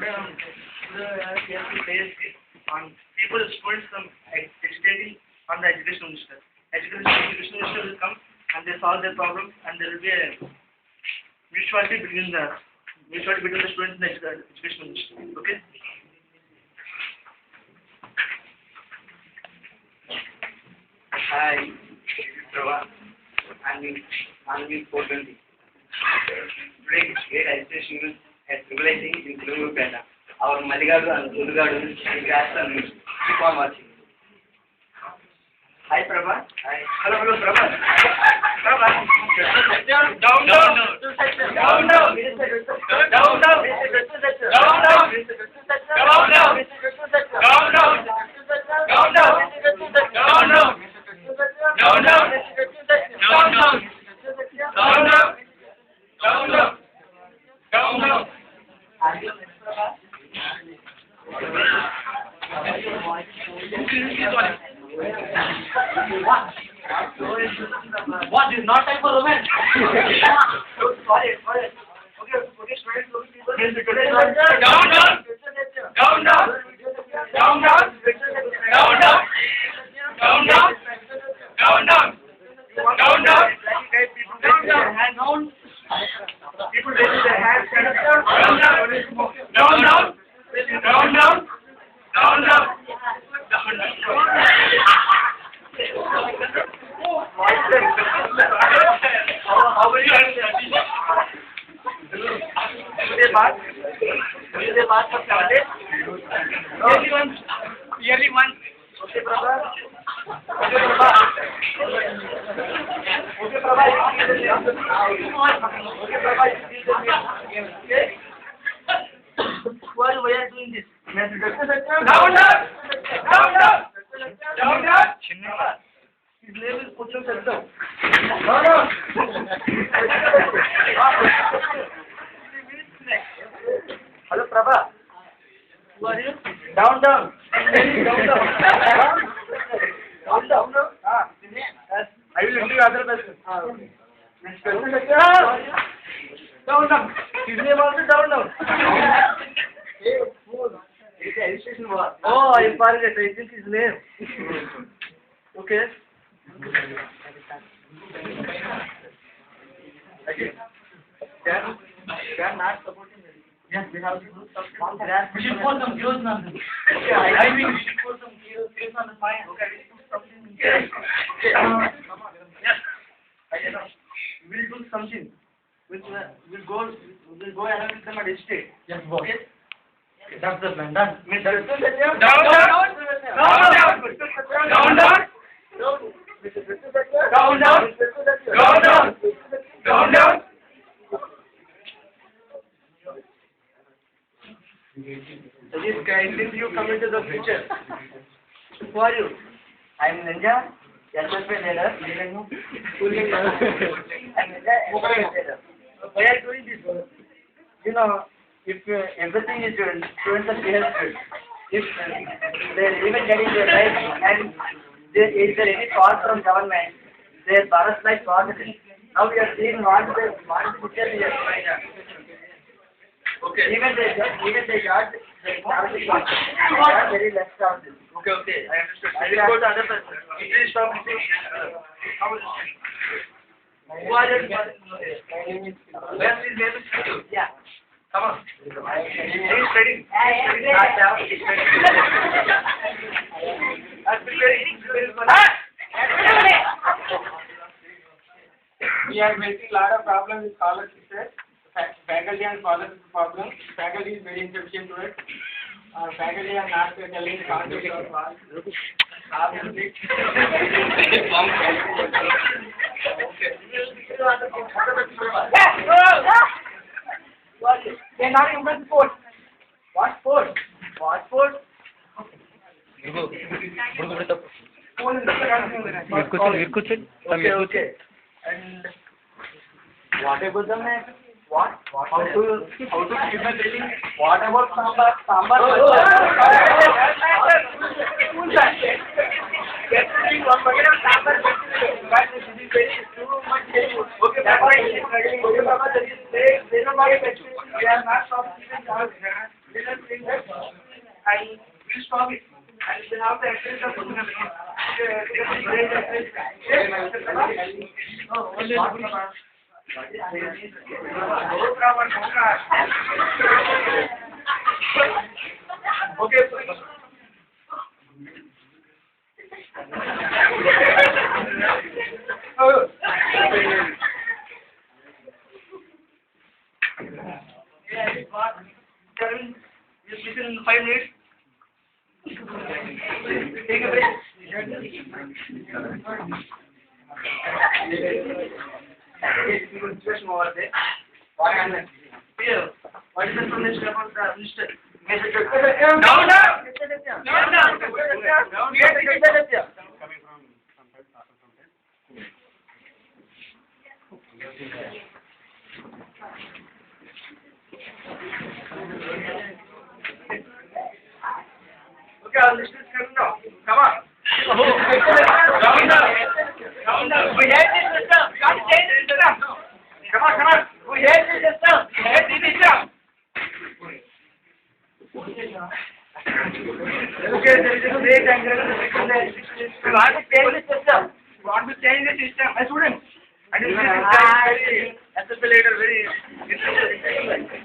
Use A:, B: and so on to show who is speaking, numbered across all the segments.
A: on people, students from educating on the education minister. Education minister will come and they solve their problem, and there will be a mutuality between the students and the education minister. Okay.
B: Hi, Prabha. I'm in 420. Today, great registration at Tribulation in Tilugupeta. Our Maligadu and Tulugadu in Graston. Keep on watching. Hi, Prabha. Hi. Hello, Prabha. Prabha. Down. Down.
A: What is not time for romance? Sorry. Okay, students, people raise their hands. How will you yearly once. Okay, Prabha. Why are you doing this? Down. His name is Pucham Saddam. Hello, Prabha. Who are you? Down. Down. I will interview other person. Next person. Down. His name also down. Hey, fool. It's a registration war. Oh, I forgot. I think his name. Okay. They are not supporting me. Yes, we have to do some grants. We should put some views on them. Okay, I mean we should put some views on the fine. Okay, we should put something. Yes. I know. We will do something. Which will go ahead with them at estate. Yes, boss. Okay. That's the plan. Done. Down. So this guy, since you come into the picture, who are you? I am Ninja, SFP leader. I'm Ninja, SFP leader. Why are you doing this? You know, if everything is good, students are behaved, if they're even getting their rights and is there any call from government, their Bharat life positive. Now we are seeing what the picture we are showing. Okay. Even they got very less charges. Okay. I understood. I will go to other person. Please stop. Who are you? Where is name is? Yeah. Come on. He's studying.
C: We are facing a lot of problems with scholarships. Faculty and scholarship problem. Faculty is very insufficient to it. Faculty are not telling scholarships of all.
A: They are not even sport. What sport? Okay. And what about the man? What? How to keep the building? What about Sambar? Okay,
C: saying that, and we'll stop it. And we have to encourage the person. Okay. Kevin, you speak in 5 minutes. Take a break. Question over there. Here, what is the information about the minister? Down, down. Okay, our list is coming now. Come on. Down. We hate this system. We can't change this system. Come on. We hate this system. We hate this system. Okay, there is a great angle. We want to change the system. My students. And this is very accelerator, very interesting.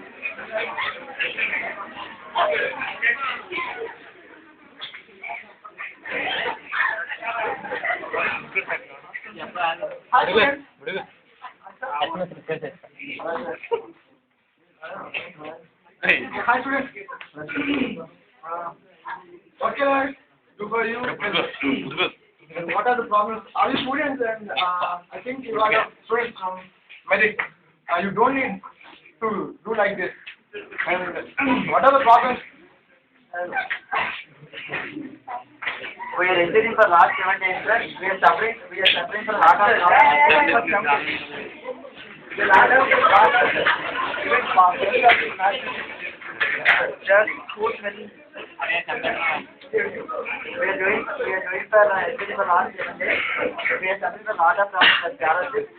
C: Hi students. What can I do for you? What are the problems? Are you students? And I think you are students from medic. You don't need to do like this. And what are the problems?
A: We are entering for last 7 days, sir. We are suffering for lot of just food smelling. We are doing for entering for last 7 days. We are suffering for lot of problems for scholarships.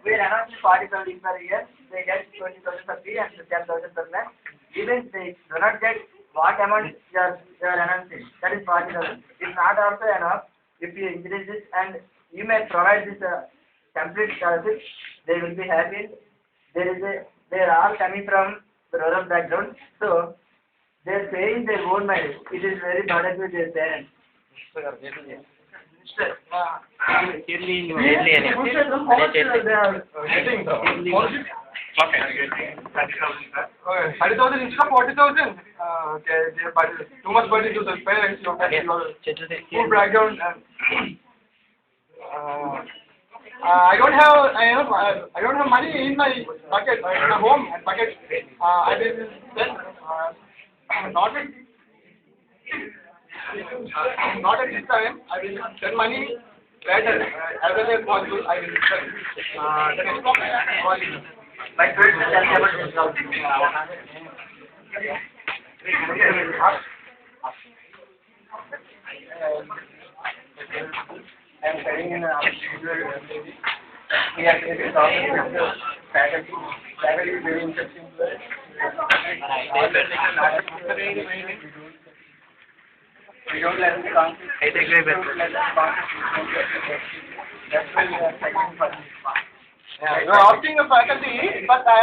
A: We are announcing 40,000 per year. They get 20,000 per fee and 10,000 per month. Even they do not get what amount you are announcing. That is 40,000. It's not also enough. If you increase this and you may provide this complete scholarship, they will be happy. They are all coming from the rural background, so they are paying their own money. It is very burden to their parents.
C: Okay. 30,000 instead of 40,000. Okay, but too much burden to the parents. Your full background. I don't have money in my bucket, in my home bucket. I will send not at this time. I will send money later, as early as possible. I will send. The next problem.
A: My friends will tell me about this problem. I am studying in we are talking to faculty. Faculty is very interesting to us. We don't learn the concept. I think we better. That's why we are studying for this part.
C: You are asking the faculty, but I